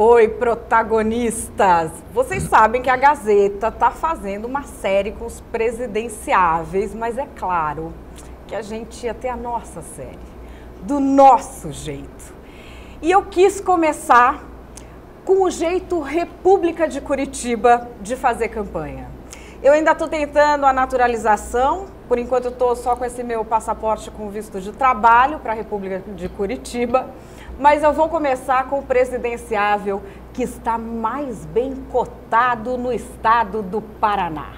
Oi, protagonistas! Vocês sabem que a Gazeta está fazendo uma série com os presidenciáveis, mas é claro que a gente ia ter a nossa série, do nosso jeito. E eu quis começar com o jeito República de Curitiba de fazer campanha. Eu ainda estou tentando a naturalização, por enquanto eu estou só com esse meu passaporte com visto de trabalho para a República de Curitiba, mas eu vou começar com o presidenciável que está mais bem cotado no estado do Paraná.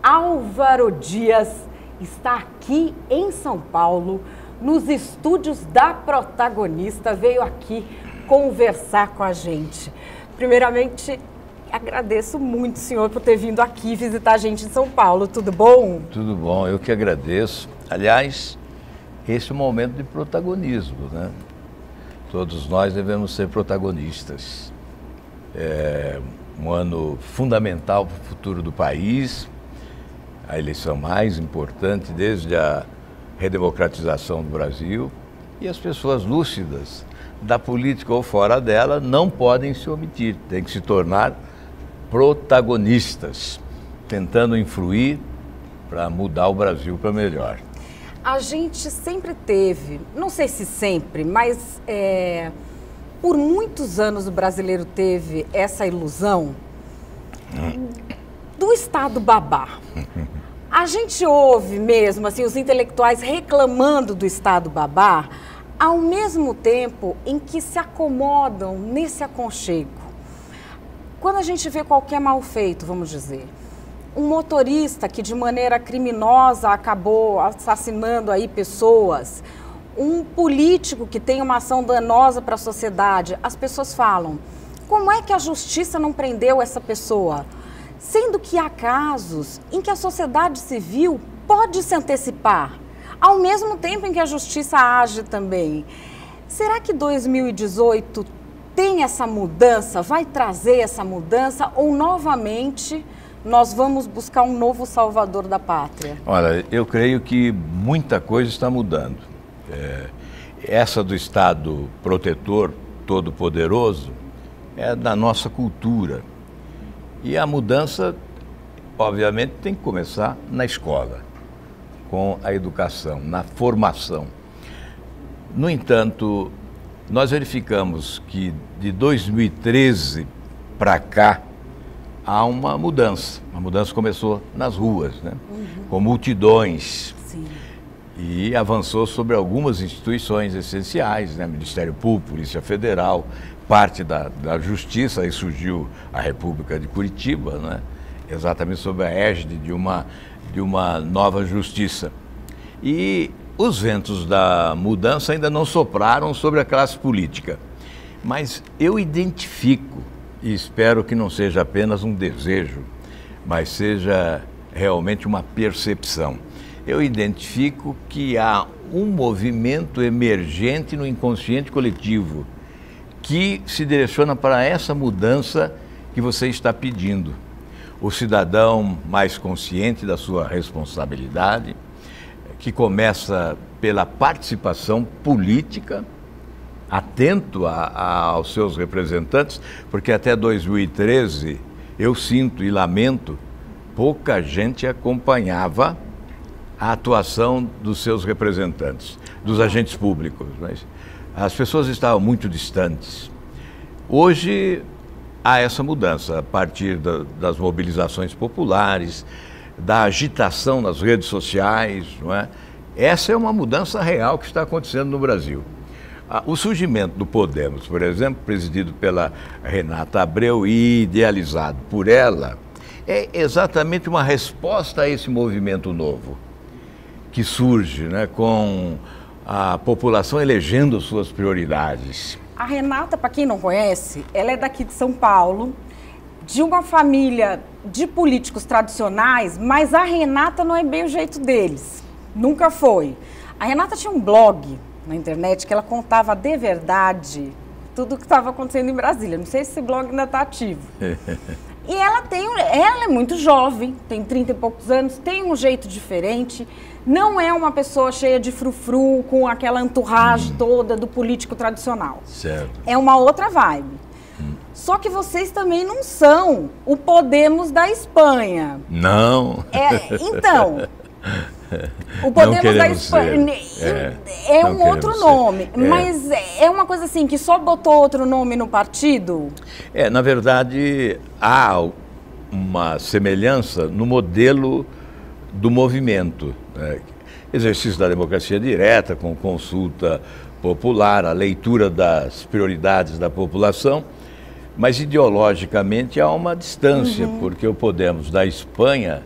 Álvaro Dias está aqui em São Paulo, nos estúdios da Protagonista, veio aqui conversar com a gente. Primeiramente, agradeço muito, senhor, por ter vindo aqui visitar a gente em São Paulo. Tudo bom? Tudo bom, eu que agradeço. Aliás, esse é um momento de protagonismo, né? Todos nós devemos ser protagonistas. É um ano fundamental para o futuro do país, a eleição mais importante desde a redemocratização do Brasil, e as pessoas lúcidas da política ou fora dela não podem se omitir, têm que se tornar protagonistas, tentando influir para mudar o Brasil para melhor. A gente sempre teve, não sei se sempre, mas por muitos anos o brasileiro teve essa ilusão do Estado babá. A gente ouve mesmo assim, os intelectuais reclamando do Estado babá, ao mesmo tempo em que se acomodam nesse aconchego. Quando a gente vê qualquer mal feito, vamos dizer, um motorista que de maneira criminosa acabou assassinando aí pessoas, um político que tem uma ação danosa para a sociedade, as pessoas falam, como é que a justiça não prendeu essa pessoa? Sendo que há casos em que a sociedade civil pode se antecipar, ao mesmo tempo em que a justiça age também. Será que 2018 tem essa mudança, vai trazer essa mudança ou novamente nós vamos buscar um novo salvador da pátria? Olha, eu creio que muita coisa está mudando. Essa do Estado protetor, todo-poderoso, é da nossa cultura. E a mudança, obviamente, tem que começar na escola, com a educação, na formação. No entanto, nós verificamos que de 2013 para cá há uma mudança. A mudança começou nas ruas, né? Com multidões. Sim. E avançou sobre algumas instituições essenciais, né? Ministério Público, Polícia Federal, parte da Justiça, aí surgiu a República de Curitiba, né? Exatamente sob a égide de uma nova justiça. E os ventos da mudança ainda não sopraram sobre a classe política. Mas eu identifico, e espero que não seja apenas um desejo, mas seja realmente uma percepção. Eu identifico que há um movimento emergente no inconsciente coletivo que se direciona para essa mudança que você está pedindo. O cidadão mais consciente da sua responsabilidade, que começa pela participação política, atento aos seus representantes, porque até 2013, eu sinto e lamento, pouca gente acompanhava a atuação dos seus representantes, dos agentes públicos. Mas as pessoas estavam muito distantes. Hoje há essa mudança, a partir das mobilizações populares, da agitação nas redes sociais, não é? Essa é uma mudança real que está acontecendo no Brasil. O surgimento do Podemos, por exemplo, presidido pela Renata Abreu e idealizado por ela, é exatamente uma resposta a esse movimento novo, que surge, né, com a população elegendo suas prioridades. A Renata, para quem não conhece, ela é daqui de São Paulo, de uma família de políticos tradicionais, mas a Renata não é bem o jeito deles, nunca foi. A Renata tinha um blog na internet que ela contava de verdade tudo o que estava acontecendo em Brasília. Não sei se esse blog ainda está ativo. E ela é muito jovem, tem 30 e poucos anos, tem um jeito diferente, não é uma pessoa cheia de frufru, com aquela entourage toda do político tradicional. Certo. É uma outra vibe. Só que vocês também não são o Podemos da Espanha. Não. Então, o Podemos da Espanha é um outro nome, mas é uma coisa assim, que só botou outro nome no partido? Na verdade, há uma semelhança no modelo do movimento. Exercício da democracia direta, com consulta popular, a leitura das prioridades da população, mas ideologicamente há uma distância, porque o Podemos da Espanha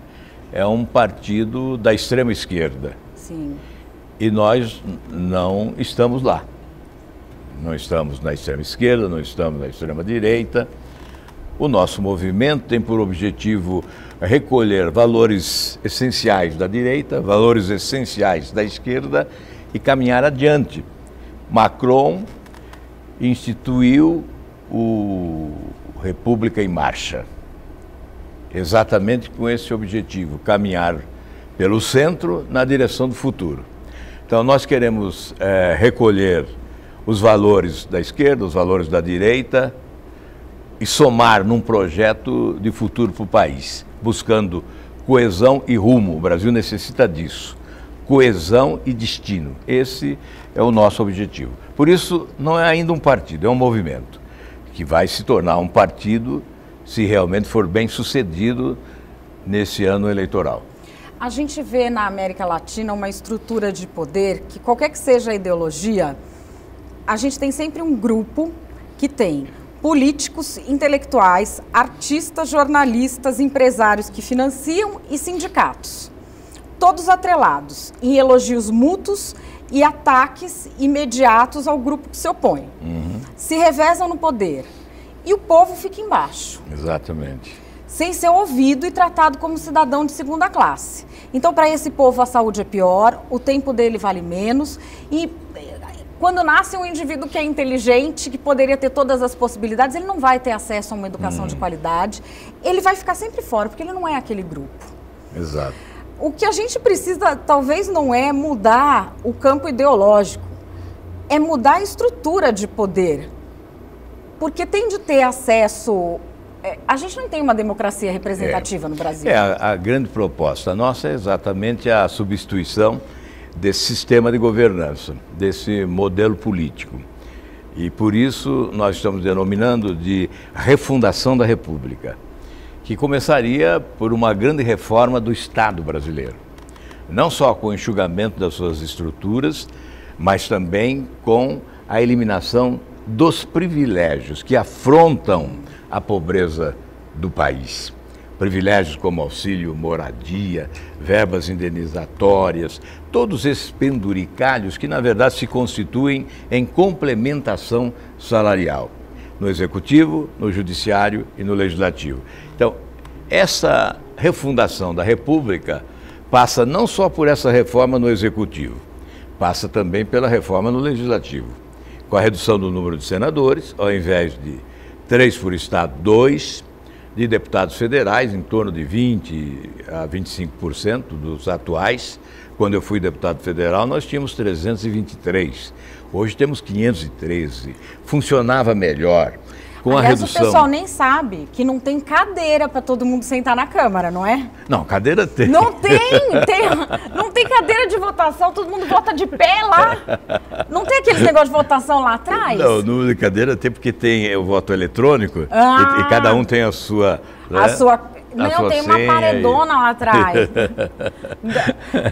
é um partido da extrema esquerda. Sim. E nós não estamos lá. Não estamos na extrema esquerda, não estamos na extrema direita. O nosso movimento tem por objetivo recolher valores essenciais da direita, valores essenciais da esquerda e caminhar adiante. Macron instituiu o República em Marcha, exatamente com esse objetivo, caminhar pelo centro na direção do futuro. Então nós queremos recolher os valores da esquerda, os valores da direita e somar num projeto de futuro para o país, buscando coesão e rumo. O Brasil necessita disso, coesão e destino. Esse é o nosso objetivo. Por isso não é ainda um partido, é um movimento que vai se tornar um partido se realmente for bem sucedido nesse ano eleitoral. A gente vê na América Latina uma estrutura de poder que, qualquer que seja a ideologia, a gente tem sempre um grupo que tem políticos, intelectuais, artistas, jornalistas, empresários que financiam e sindicatos. Todos atrelados em elogios mútuos e ataques imediatos ao grupo que se opõe. Se revezam no poder e o povo fica embaixo. Exatamente. Sem ser ouvido e tratado como cidadão de segunda classe. Então, para esse povo, a saúde é pior, o tempo dele vale menos e quando nasce um indivíduo que é inteligente, que poderia ter todas as possibilidades, ele não vai ter acesso a uma educação de qualidade, ele vai ficar sempre fora, porque ele não é aquele grupo. Exato. O que a gente precisa, talvez, não é mudar o campo ideológico, é mudar a estrutura de poder. Porque tem de ter acesso... A gente não tem uma democracia representativa no Brasil. A grande proposta nossa é exatamente a substituição desse sistema de governança, desse modelo político. E por isso nós estamos denominando de refundação da República, que começaria por uma grande reforma do Estado brasileiro. Não só com o enxugamento das suas estruturas, mas também com a eliminação dos privilégios que afrontam a pobreza do país. Privilégios como auxílio moradia, verbas indenizatórias, todos esses penduricalhos que, na verdade, se constituem em complementação salarial, no Executivo, no Judiciário e no Legislativo. Então, essa refundação da República passa não só por essa reforma no Executivo, passa também pela reforma no Legislativo, com a redução do número de senadores, ao invés de 3 por Estado, 2, de deputados federais, em torno de 20% a 25% dos atuais. Quando eu fui deputado federal, nós tínhamos 323. Hoje temos 513. Funcionava melhor. Com Aliás, a redução... o pessoal nem sabe que não tem cadeira para todo mundo sentar na Câmara, não é? Não, cadeira tem. Não não tem cadeira de votação, todo mundo vota de pé lá. Não tem aqueles negócios de votação lá atrás? Não, o número de cadeira tem porque tem o voto eletrônico e cada um tem a sua... A sua... Não, tem uma paredona lá atrás.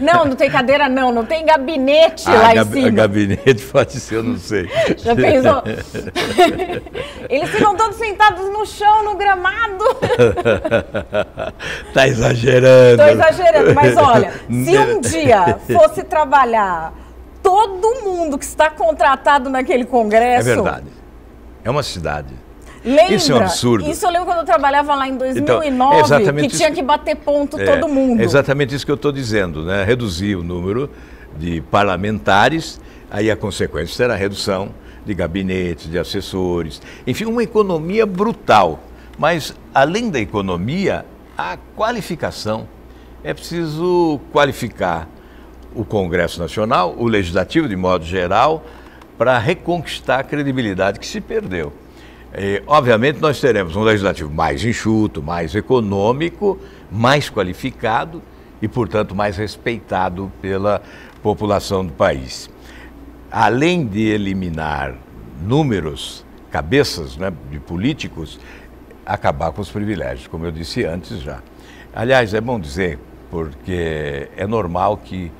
Não tem cadeira não tem gabinete lá em cima. Gabinete pode ser, eu não sei. Já pensou? Eles ficam todos sentados no chão, no gramado. Tá exagerando. Tô exagerando, mas olha, se um dia fosse trabalhar todo mundo que está contratado naquele congresso... É verdade. É uma cidade. Lembra? Isso é um absurdo. Isso eu lembro quando eu trabalhava lá em 2009, então, que tinha que bater ponto todo mundo. É exatamente isso que eu estou dizendo, né? Reduzir o número de parlamentares, aí a consequência será a redução de gabinetes, de assessores, enfim, uma economia brutal. Mas, além da economia, a qualificação. É preciso qualificar o Congresso Nacional, o Legislativo de modo geral, para reconquistar a credibilidade que se perdeu. Obviamente nós teremos um legislativo mais enxuto, mais econômico, mais qualificado e, portanto, mais respeitado pela população do país. Além de eliminar números, cabeças, né, de políticos, acabar com os privilégios, como eu disse antes já. Aliás, é bom dizer, porque é normal que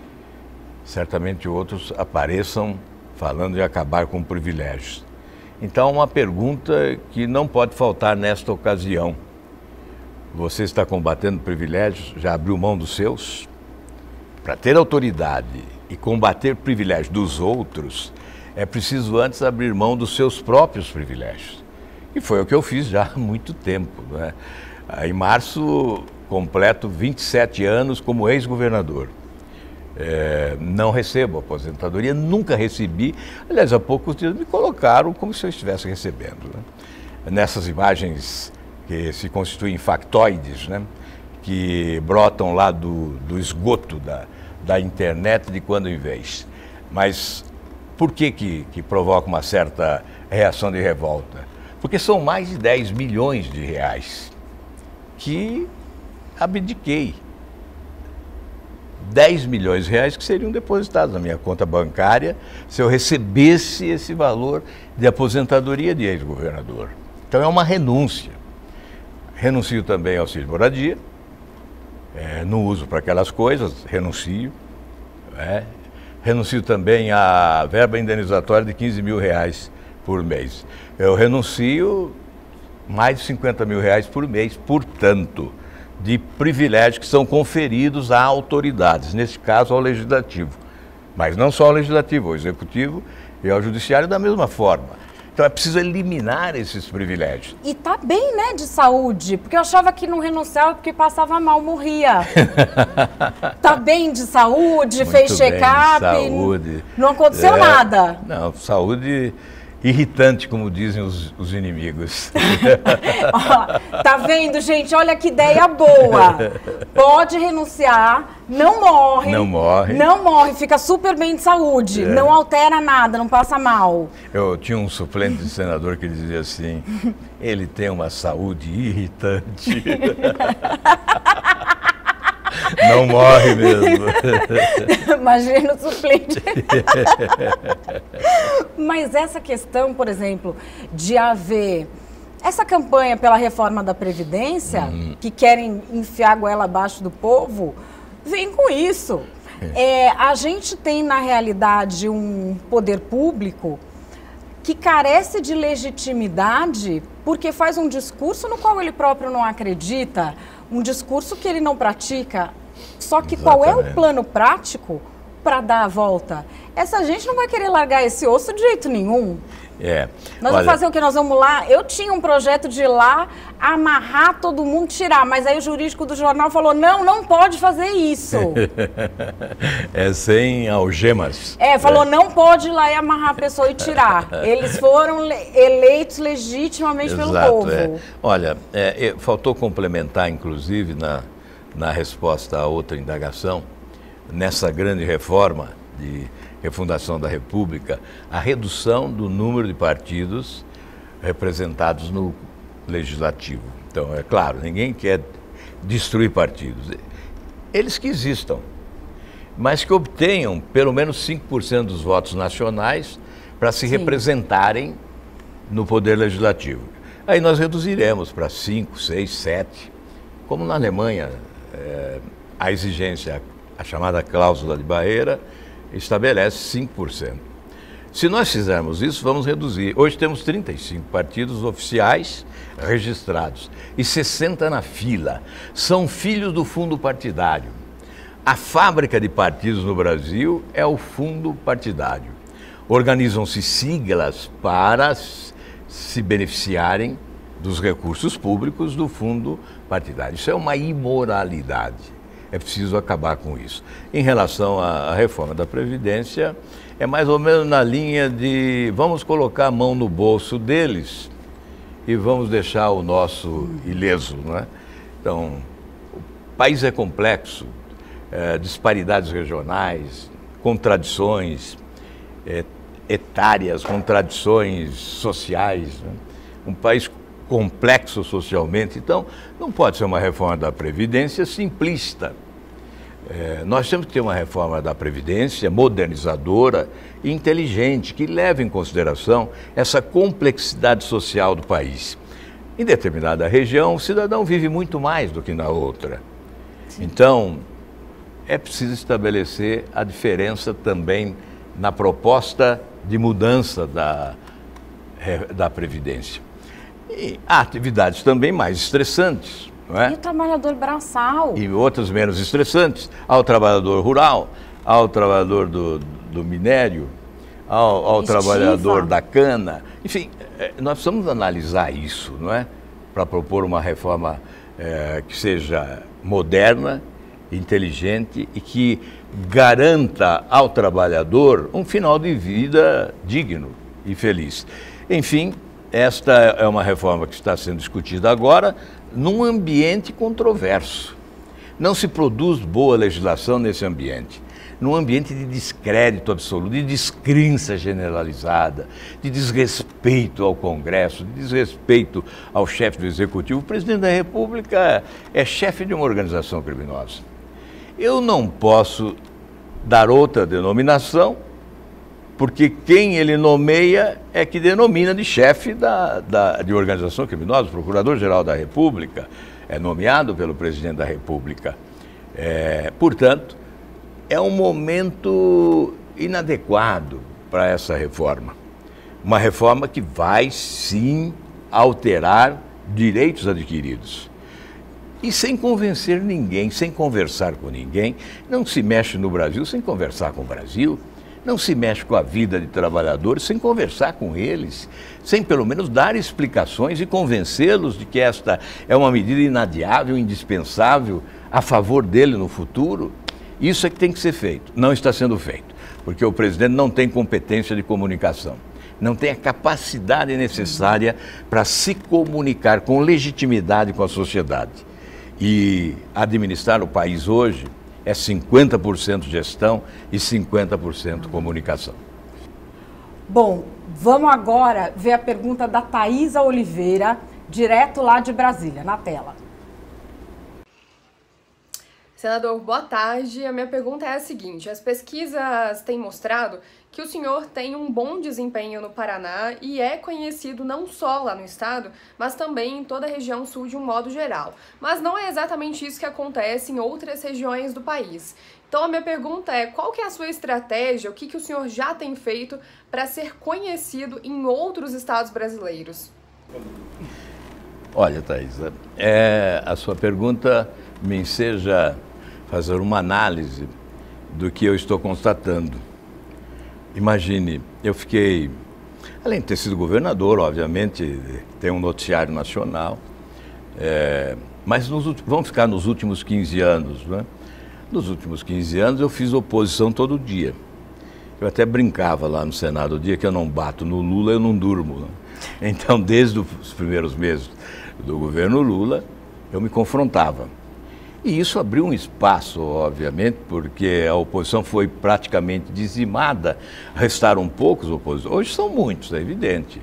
certamente outros apareçam falando de acabar com privilégios. Então, uma pergunta que não pode faltar nesta ocasião. Você está combatendo privilégios? Já abriu mão dos seus? Para ter autoridade e combater privilégios dos outros, é preciso antes abrir mão dos seus próprios privilégios. E foi o que eu fiz já há muito tempo, né? Em março, completo 27 anos como ex-governador. Não recebo aposentadoria, nunca recebi. Aliás, há poucos dias me colocaram como se eu estivesse recebendo, né? Nessas imagens que se constituem factoides, né? Que brotam lá do esgoto da internet de quando em vez. Mas por que provoca uma certa reação de revolta? Porque são mais de 10 milhões de reais que abdiquei. 10 milhões de reais que seriam depositados na minha conta bancária se eu recebesse esse valor de aposentadoria de ex-governador. Então é uma renúncia. Renuncio também ao auxílio moradia, não uso para aquelas coisas, renuncio. Renuncio também à verba indenizatória de 15 mil reais por mês. Eu renuncio mais de 50 mil reais por mês, portanto, de privilégios que são conferidos a autoridades, nesse caso ao Legislativo. Mas não só ao Legislativo, ao Executivo e ao Judiciário da mesma forma. Então é preciso eliminar esses privilégios. E tá bem, né, de saúde, porque eu achava que não renunciava porque passava mal, morria. Tá bem de saúde, muito fez check-up, saúde. Não aconteceu nada. Não, saúde irritante, como dizem os inimigos. Ó, tá vendo, gente? Olha que ideia boa. Pode renunciar, não morre. Não morre. Não morre, fica super bem de saúde. Não altera nada, não passa mal. Eu tinha um suplente de senador que dizia assim, ele tem uma saúde irritante. Não morre mesmo. Imagina o suplente. Mas essa questão, por exemplo, de haver essa campanha pela reforma da Previdência, que querem enfiar a goela abaixo do povo, vem com isso. A gente tem, na realidade, um poder público que carece de legitimidade porque faz um discurso no qual ele próprio não acredita, um discurso que ele não pratica. Só que qual é o plano prático para dar a volta? Essa gente não vai querer largar esse osso de jeito nenhum. Nós vamos fazer o que? Nós vamos lá. Eu tinha um projeto de ir lá, amarrar todo mundo, tirar. Mas aí o jurídico do jornal falou, não pode fazer isso. Sem algemas. Falou, não pode ir lá e amarrar a pessoa e tirar. Eles foram eleitos legitimamente pelo povo. Olha, faltou complementar, inclusive, na resposta a outra indagação, nessa grande reforma de refundação da República, a redução do número de partidos representados no Legislativo. Então, é claro, ninguém quer destruir partidos. Eles que existam, mas que obtenham pelo menos 5% dos votos nacionais para se representarem no Poder Legislativo. Aí nós reduziremos para 5, 6, 7, como na Alemanha, a exigência, a chamada cláusula de barreira, estabelece 5%. Se nós fizermos isso, vamos reduzir. Hoje temos 35 partidos oficiais registrados e 60 na fila. São filhos do fundo partidário. A fábrica de partidos no Brasil é o fundo partidário. Organizam-se siglas para se beneficiarem dos recursos públicos do fundo partidário. Isso é uma imoralidade. É preciso acabar com isso. Em relação à reforma da Previdência, é mais ou menos na linha de vamos colocar a mão no bolso deles e vamos deixar o nosso ileso, não é? Então, o país é complexo, disparidades regionais, contradições etárias, contradições sociais, né? um país complexo socialmente. Então, não pode ser uma reforma da Previdência simplista. Nós temos que ter uma reforma da Previdência modernizadora e inteligente, que leve em consideração essa complexidade social do país. Em determinada região, o cidadão vive muito mais do que na outra. Sim. Então, é preciso estabelecer a diferença também na proposta de mudança da Previdência. E há atividades também mais estressantes, não é? E o trabalhador braçal? E outras menos estressantes. Há o trabalhador rural, há o trabalhador do minério, ao trabalhador da cana. Enfim, nós precisamos analisar isso, não é? Para propor uma reforma que seja moderna, inteligente e que garanta ao trabalhador um final de vida digno e feliz. Enfim, esta é uma reforma que está sendo discutida agora num ambiente controverso. Não se produz boa legislação nesse ambiente. Num ambiente de descrédito absoluto, de descrença generalizada, de desrespeito ao Congresso, de desrespeito ao chefe do Executivo. O presidente da República é chefe de uma organização criminosa. Eu não posso dar outra denominação, porque quem ele nomeia é que denomina de chefe de organização criminosa. O Procurador-Geral da República é nomeado pelo presidente da República. Portanto, é um momento inadequado para essa reforma. Uma reforma que vai, sim, alterar direitos adquiridos. E sem convencer ninguém, sem conversar com ninguém. Não se mexe no Brasil sem conversar com o Brasil. Não se mexe com a vida de trabalhadores sem conversar com eles, sem pelo menos dar explicações e convencê-los de que esta é uma medida inadiável, indispensável, a favor dele no futuro. Isso é que tem que ser feito. Não está sendo feito, porque o presidente não tem competência de comunicação, não tem a capacidade necessária para se comunicar com legitimidade com a sociedade. E administrar o país hoje é 50% gestão e 50% comunicação. Bom, vamos agora ver a pergunta da Thaisa Oliveira, direto lá de Brasília, na tela. Senador, boa tarde. A minha pergunta é a seguinte: as pesquisas têm mostrado que o senhor tem um bom desempenho no Paraná e é conhecido não só lá no estado, mas também em toda a região sul de um modo geral. Mas não é exatamente isso que acontece em outras regiões do país. Então a minha pergunta é: qual que é a sua estratégia, o que o senhor já tem feito para ser conhecido em outros estados brasileiros? Olha, Thaisa, a sua pergunta me enseja fazer uma análise do que eu estou constatando. Imagine, eu fiquei, além de ter sido governador, obviamente, tem um noticiário nacional, mas vamos ficar nos últimos 15 anos, né? Nos últimos 15 anos eu fiz oposição todo dia. Eu até brincava lá no Senado, o dia que eu não bato no Lula, eu não durmo, né? Então, desde os primeiros meses do governo Lula, eu me confrontava. E isso abriu um espaço, obviamente, porque a oposição foi praticamente dizimada, restaram poucos opositores. Hoje são muitos, é evidente.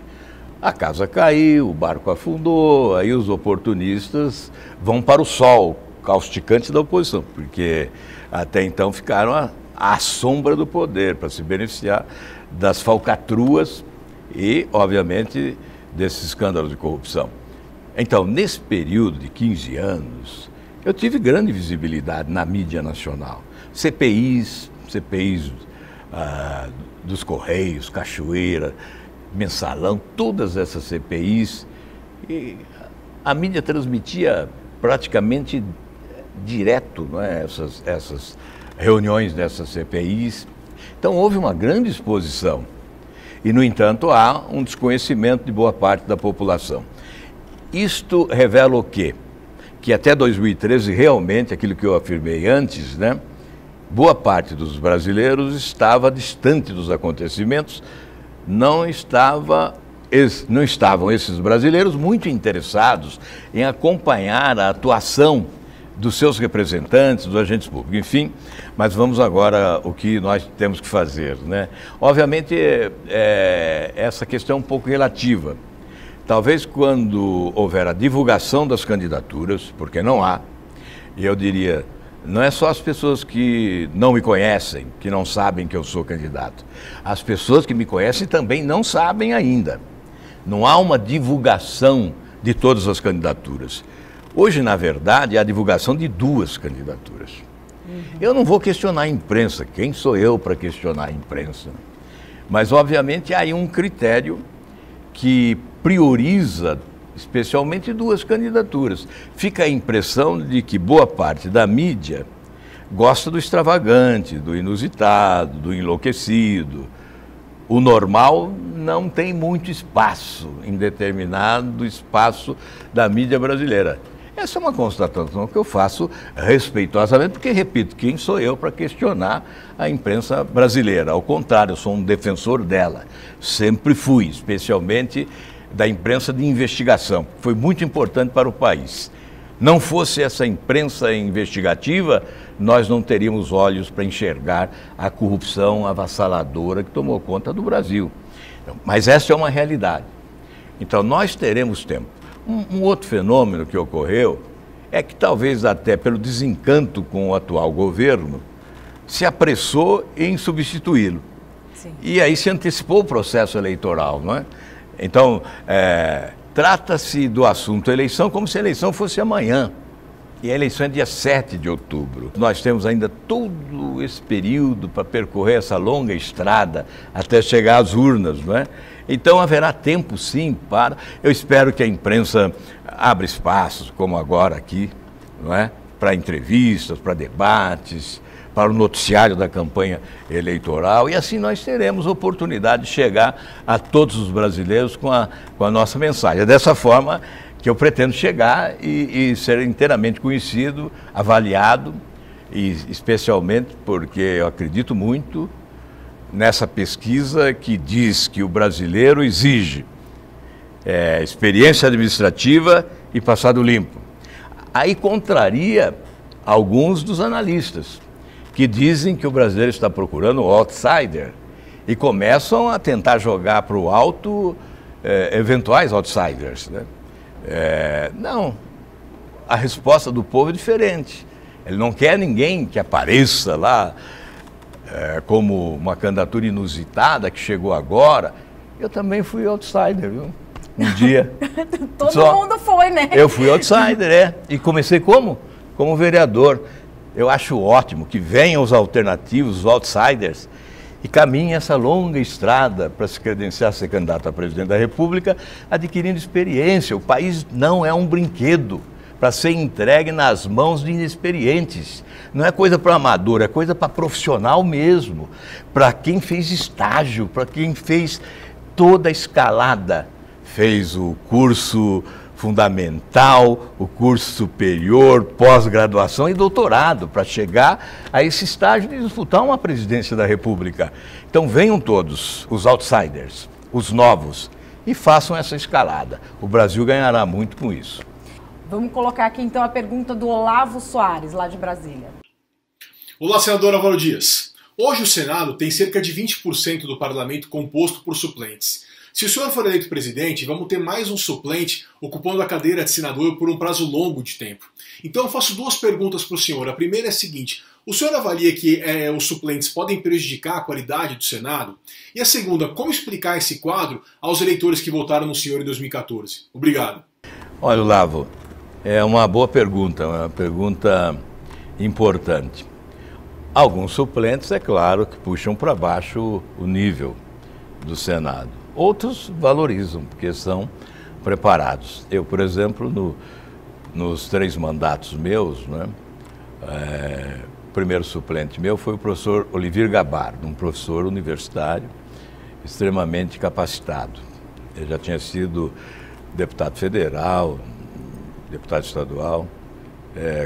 A casa caiu, o barco afundou, aí os oportunistas vão para o sol causticante da oposição, porque até então ficaram à sombra do poder, para se beneficiar das falcatruas e, obviamente, desses escândalos de corrupção. Então, nesse período de 15 anos, eu tive grande visibilidade na mídia nacional. CPIs dos Correios, Cachoeira, Mensalão, todas essas CPIs. E a mídia transmitia praticamente direto, não é, essas reuniões dessas CPIs. Então houve uma grande exposição. E, no entanto, há um desconhecimento de boa parte da população. Isto revela o quê? Que até 2013, realmente, aquilo que eu afirmei antes, né, boa parte dos brasileiros estava distante dos acontecimentos, não estavam esses brasileiros muito interessados em acompanhar a atuação dos seus representantes, dos agentes públicos, enfim, mas vamos agora o que nós temos que fazer, né? Obviamente, essa questão é um pouco relativa. Talvez quando houver a divulgação das candidaturas, porque não há, e eu diria, não é só as pessoas que não me conhecem, que não sabem que eu sou candidato. As pessoas que me conhecem também não sabem ainda. Não há uma divulgação de todas as candidaturas. Hoje, na verdade, há a divulgação de 2 candidaturas. Eu não vou questionar a imprensa. Quem sou eu para questionar a imprensa? Mas, obviamente, há aí um critério que prioriza especialmente 2 candidaturas. Fica a impressão de que boa parte da mídia gosta do extravagante, do inusitado, do enlouquecido. O normal não tem muito espaço em determinado espaço da mídia brasileira. Essa é uma constatação que eu faço respeitosamente, porque, repito, quem sou eu para questionar a imprensa brasileira? Ao contrário, eu sou um defensor dela. Sempre fui, especialmente da imprensa de investigação. Foi muito importante para o país. Não fosse essa imprensa investigativa, nós não teríamos olhos para enxergar a corrupção avassaladora que tomou conta do Brasil. Mas essa é uma realidade. Então, nós teremos tempo. Um outro fenômeno que ocorreu é que, talvez até pelo desencanto com o atual governo, se apressou em substituí-lo. E aí se antecipou o processo eleitoral, não é? Então, trata-se do assunto eleição como se a eleição fosse amanhã. E a eleição é dia 7 de outubro. Nós temos ainda todo esse período para percorrer essa longa estrada até chegar às urnas, não é? Então haverá tempo, sim, para... Eu espero que a imprensa abra espaços, como agora aqui, não é? Para entrevistas, para debates, para o noticiário da campanha eleitoral, e assim nós teremos oportunidade de chegar a todos os brasileiros com a nossa mensagem. É dessa forma que eu pretendo chegar e ser inteiramente conhecido, avaliado, e especialmente porque eu acredito muito nessa pesquisa que diz que o brasileiro exige experiência administrativa e passado limpo. Aí contraria alguns dos analistas, que dizem que o brasileiro está procurando o outsider e começam a tentar jogar para o alto eventuais outsiders, né? Não, a resposta do povo é diferente. Ele não quer ninguém que apareça lá como uma candidatura inusitada que chegou agora. Eu também fui outsider, viu? Um dia. Todo mundo foi, né? Eu fui outsider, e comecei como? Como vereador. Eu acho ótimo que venham os alternativos, os outsiders, e caminhem essa longa estrada para se credenciar a ser candidato a presidente da República, adquirindo experiência. O país não é um brinquedo para ser entregue nas mãos de inexperientes. Não é coisa para amador, é coisa para profissional mesmo, para quem fez estágio, para quem fez toda a escalada. Fez o curso fundamental, o curso superior, pós-graduação e doutorado, para chegar a esse estágio de disputar uma presidência da República. Então venham todos, os outsiders, os novos, e façam essa escalada. O Brasil ganhará muito com isso. Vamos colocar aqui então a pergunta do Olavo Soares, lá de Brasília. Olá, senador Álvaro Dias. Hoje o Senado tem cerca de 20% do parlamento composto por suplentes. Se o senhor for eleito presidente, vamos ter mais um suplente ocupando a cadeira de senador por um prazo longo de tempo. Então eu faço 2 perguntas para o senhor. A primeira é a seguinte: o senhor avalia que os suplentes podem prejudicar a qualidade do Senado? E a segunda, como explicar esse quadro aos eleitores que votaram no senhor em 2014? Obrigado. Olha, Olavo, é uma boa pergunta, uma pergunta importante. Alguns suplentes, é claro, que puxam para baixo o nível do Senado. Outros valorizam, porque são preparados. Eu, por exemplo, nos 3 mandatos meus, né, o primeiro suplente meu foi o professor Olivir Gabardo, um professor universitário extremamente capacitado. Ele já tinha sido deputado federal, deputado estadual,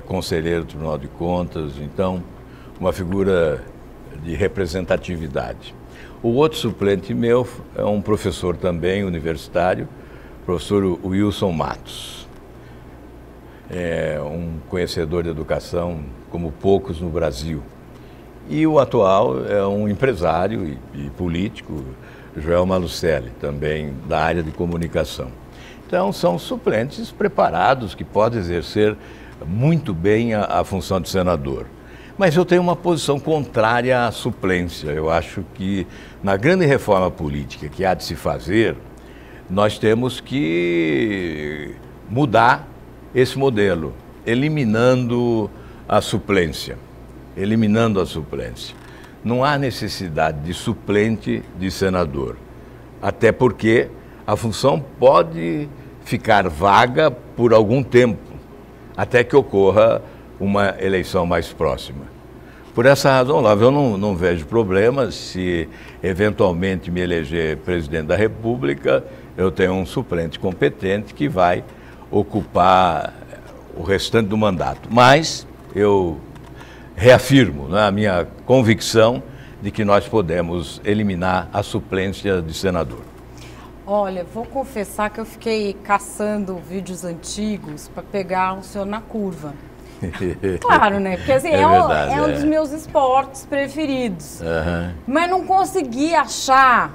conselheiro do Tribunal de Contas, então uma figura de representatividade. O outro suplente meu é um professor também universitário, professor Wilson Matos. É um conhecedor de educação como poucos no Brasil. E o atual é um empresário e político, Joel Malucelli, também da área de comunicação. Então, são suplentes preparados que podem exercer muito bem a função de senador. Mas eu tenho uma posição contrária à suplência. Eu acho que, na grande reforma política que há de se fazer, nós temos que mudar esse modelo, eliminando a suplência. Eliminando a suplência. Não há necessidade de suplente de senador, até porque a função pode ficar vaga por algum tempo, até que ocorra uma eleição mais próxima. Por essa razão, Olavo, eu não vejo problema se eventualmente me eleger presidente da República, eu tenho um suplente competente que vai ocupar o restante do mandato. Mas eu reafirmo, né, a minha convicção de que nós podemos eliminar a suplência de senador. Olha, vou confessar que eu fiquei caçando vídeos antigos para pegar o senhor na curva. Claro, né? Porque assim, é um dos meus esportes preferidos. Uhum. Mas não consegui achar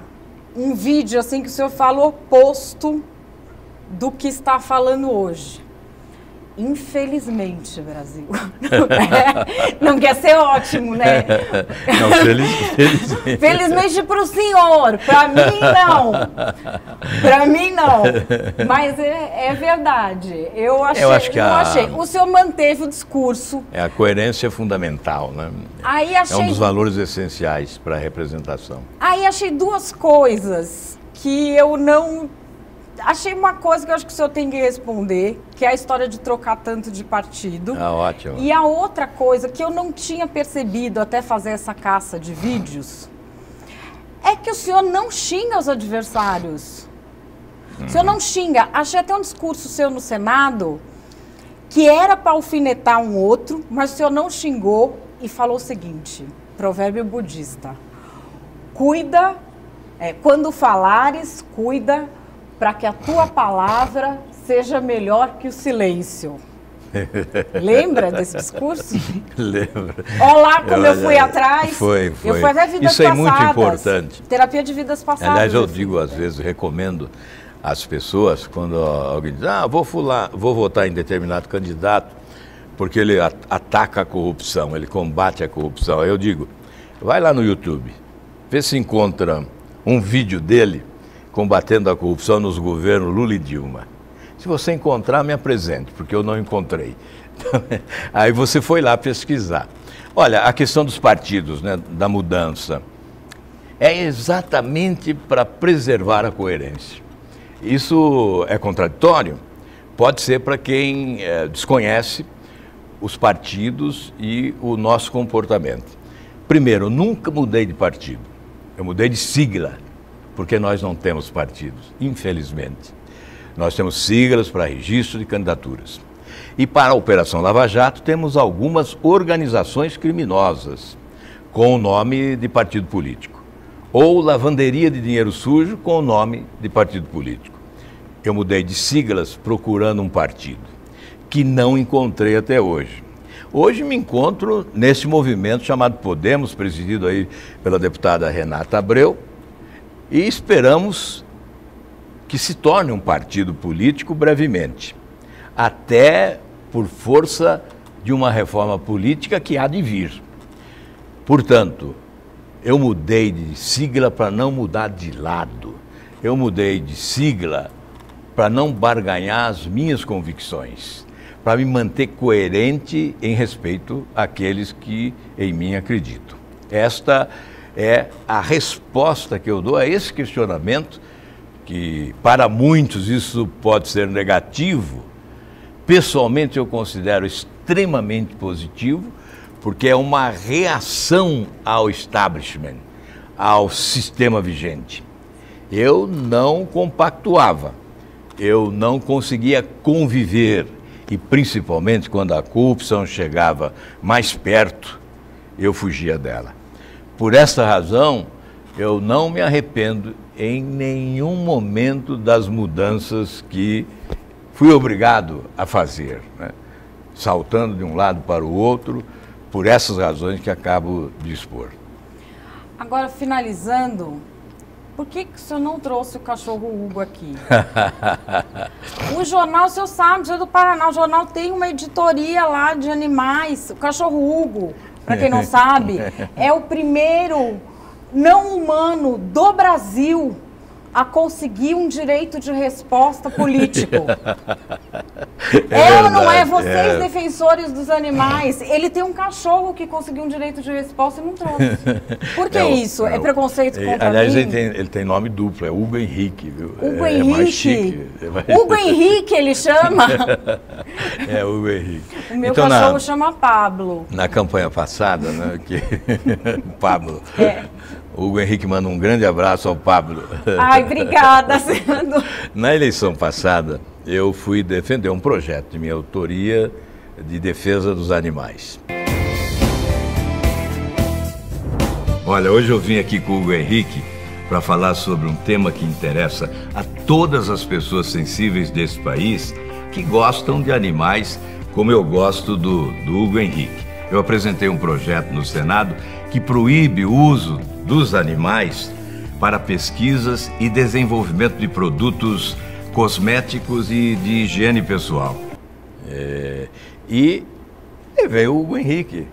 um vídeo assim que o senhor fala o oposto do que está falando hoje. Infelizmente, Brasil. Não quer ser ótimo, né? Não, felizmente. Felizmente para o senhor, para mim não. Para mim não. Mas é verdade. Eu acho que o senhor manteve o discurso. A coerência é fundamental, né? Aí é um dos valores essenciais para a representação. Aí achei duas coisas que eu não... Achei uma coisa que eu acho que o senhor tem que responder, que é a história de trocar tanto de partido. Ah, ótimo. E a outra coisa que eu não tinha percebido até fazer essa caça de vídeos, é que o senhor não xinga os adversários. O senhor não xinga. Achei até um discurso seu no Senado, que era para alfinetar um outro, mas o senhor não xingou e falou o seguinte, provérbio budista, cuida, quando falares, cuida, para que a tua palavra seja melhor que o silêncio. Lembra desse discurso? Lembro. Olha lá como eu fui atrás. Foi. Eu fui até vidas Isso passadas. É muito importante. Terapia de vidas passadas. Aliás, eu digo às vezes, recomendo às pessoas, quando alguém diz, vou votar em determinado candidato, porque ele ataca a corrupção, ele combate a corrupção. Eu digo, vai lá no YouTube, vê se encontra um vídeo dele combatendo a corrupção nos governos Lula e Dilma. Se você encontrar, me apresente, porque eu não encontrei. Aí você foi lá pesquisar. Olha, a questão dos partidos, né, da mudança, é exatamente para preservar a coerência. Isso é contraditório? Pode ser para quem desconhece os partidos e o nosso comportamento. Primeiro, eu nunca mudei de partido, eu mudei de sigla. Porque nós não temos partidos, infelizmente. Nós temos siglas para registro de candidaturas. E para a Operação Lava Jato, temos algumas organizações criminosas com o nome de partido político. Ou lavanderia de dinheiro sujo com o nome de partido político. Eu mudei de siglas procurando um partido, que não encontrei até hoje. Hoje me encontro nesse movimento chamado Podemos, presidido aí pela deputada Renata Abreu, e esperamos que se torne um partido político brevemente, até por força de uma reforma política que há de vir. Portanto, eu mudei de sigla para não mudar de lado. Eu mudei de sigla para não barganhar as minhas convicções, para me manter coerente em respeito àqueles que em mim acreditam. Esta é a resposta que eu dou a esse questionamento, que para muitos isso pode ser negativo. Pessoalmente eu considero extremamente positivo, porque é uma reação ao establishment, ao sistema vigente. Eu não compactuava, eu não conseguia conviver, e principalmente quando a corrupção chegava mais perto, eu fugia dela. Por essa razão, eu não me arrependo em nenhum momento das mudanças que fui obrigado a fazer, né? Saltando de um lado para o outro, por essas razões que acabo de expor. Agora, finalizando, por que o senhor não trouxe o cachorro Hugo aqui? O jornal, o senhor sabe, Dia do Paraná, o jornal tem uma editoria lá de animais. O cachorro Hugo, para quem não sabe, é o primeiro não humano do Brasil a conseguir um direito de resposta político. Ou não é? Vocês, defensores dos animais, ele tem um cachorro que conseguiu um direito de resposta e não trouxe. Por que isso? É preconceito contra aliás, mim? ele tem nome duplo, é Hugo Henrique, viu? Hugo Henrique. Mais chique. Hugo Henrique, ele chama? É, Hugo Henrique. O meu cachorro chama Pablo. Na campanha passada, né? Pablo. O Hugo Henrique manda um grande abraço ao Pablo. Ai, obrigada, senador. Na eleição passada, eu fui defender um projeto de minha autoria de defesa dos animais. Olha, hoje eu vim aqui com o Hugo Henrique para falar sobre um tema que interessa a todas as pessoas sensíveis desse país que gostam de animais, como eu gosto do Hugo Henrique. Eu apresentei um projeto no Senado que proíbe o uso dos animais para pesquisas e desenvolvimento de produtos cosméticos e de higiene pessoal. E veio o Hugo Henrique.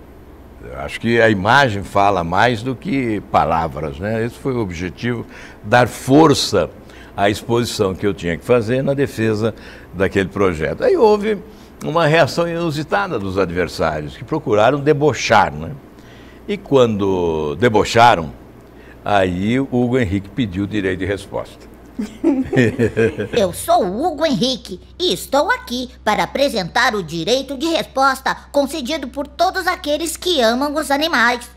Acho que a imagem fala mais do que palavras, né? Esse foi o objetivo, dar força à exposição que eu tinha que fazer na defesa daquele projeto. Aí houve uma reação inusitada dos adversários, que procuraram debochar, né? E quando debocharam, aí o Hugo Henrique pediu o direito de resposta. Eu sou o Hugo Henrique e estou aqui para apresentar o direito de resposta concedido por todos aqueles que amam os animais.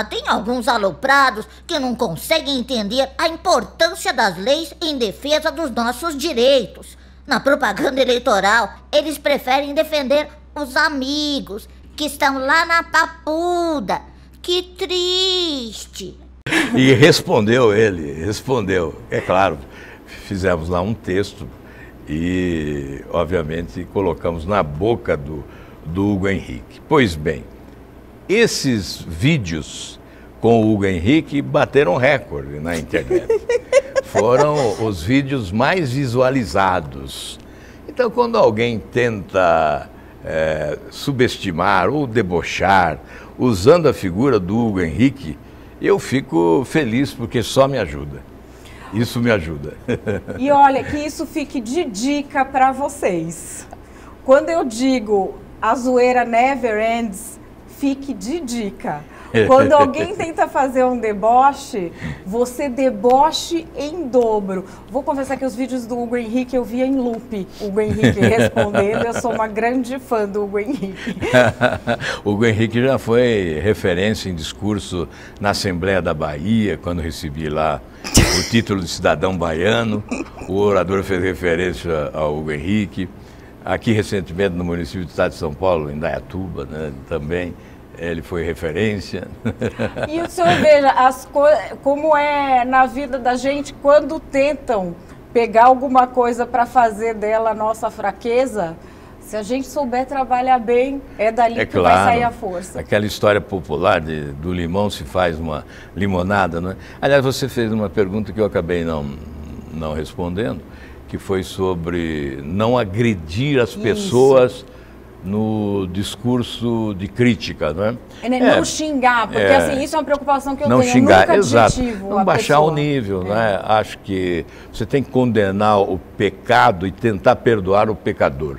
Tem alguns aloprados que não conseguem entender a importância das leis em defesa dos nossos direitos. Na propaganda eleitoral, eles preferem defender os amigos que estão lá na papuda. Que triste! E respondeu ele, é claro, fizemos lá um texto e, obviamente, colocamos na boca do Hugo Henrique. Pois bem, esses vídeos com o Hugo Henrique bateram recorde na internet. Foram os vídeos mais visualizados. Então, quando alguém tenta subestimar ou debochar, usando a figura do Hugo Henrique, eu fico feliz porque só me ajuda. Isso me ajuda. E olha, que isso fique de dica para vocês. Quando eu digo a zoeira never ends, fique de dica. Quando alguém tenta fazer um deboche, você deboche em dobro. Vou confessar que os vídeos do Hugo Henrique eu via em loop. O Hugo Henrique respondendo, eu sou uma grande fã do Hugo Henrique. O Hugo Henrique já foi referência em discurso na Assembleia da Bahia, quando recebi lá o título de cidadão baiano. O orador fez referência ao Hugo Henrique. Aqui, recentemente, no município do estado de São Paulo, em Indaiatuba, né, também. Ele foi referência. E o senhor veja como é na vida da gente quando tentam pegar alguma coisa para fazer dela a nossa fraqueza. Se a gente souber trabalhar bem, é dali que vai sair a força. Aquela história popular do limão se faz uma limonada, não é? Aliás, você fez uma pergunta que eu acabei não respondendo, que foi sobre não agredir as pessoas no discurso de crítica, não é? Não xingar, porque assim, isso é uma preocupação que eu tenho. Xingar, nunca exato. Não baixar o nível, né? Acho que você tem que condenar o pecado e tentar perdoar o pecador.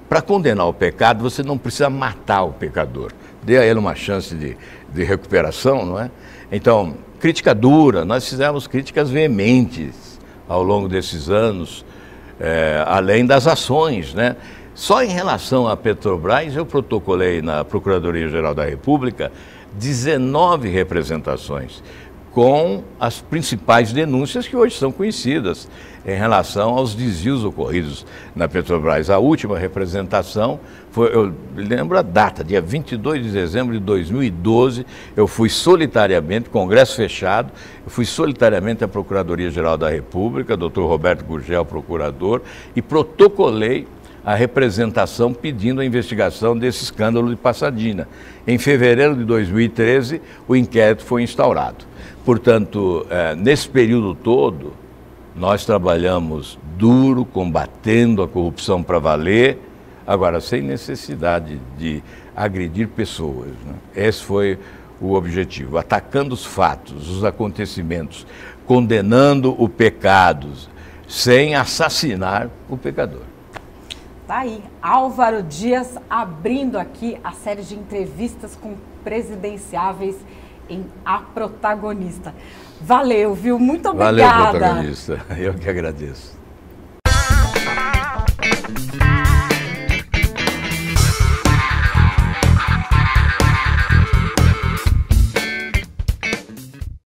Para condenar o pecado, você não precisa matar o pecador. Dê a ele uma chance de recuperação, não é? Então, crítica dura, nós fizemos críticas veementes ao longo desses anos, além das ações, né? Só em relação à Petrobras, eu protocolei na Procuradoria-Geral da República 19 representações com as principais denúncias que hoje são conhecidas em relação aos desvios ocorridos na Petrobras. A última representação foi, eu lembro a data, dia 22 de dezembro de 2012, eu fui solitariamente, congresso fechado, eu fui solitariamente à Procuradoria-Geral da República, Dr. Roberto Gurgel, procurador, e protocolei a representação pedindo a investigação desse escândalo de Pasadena. Em fevereiro de 2013, o inquérito foi instaurado. Portanto, nesse período todo, nós trabalhamos duro, combatendo a corrupção para valer, agora sem necessidade de agredir pessoas, né? Esse foi o objetivo, atacando os fatos, os acontecimentos, condenando o pecado, sem assassinar o pecador. Tá aí, Álvaro Dias abrindo aqui a série de entrevistas com presidenciáveis em A Protagonista. Valeu, viu? Muito obrigada. Valeu, protagonista. Eu que agradeço.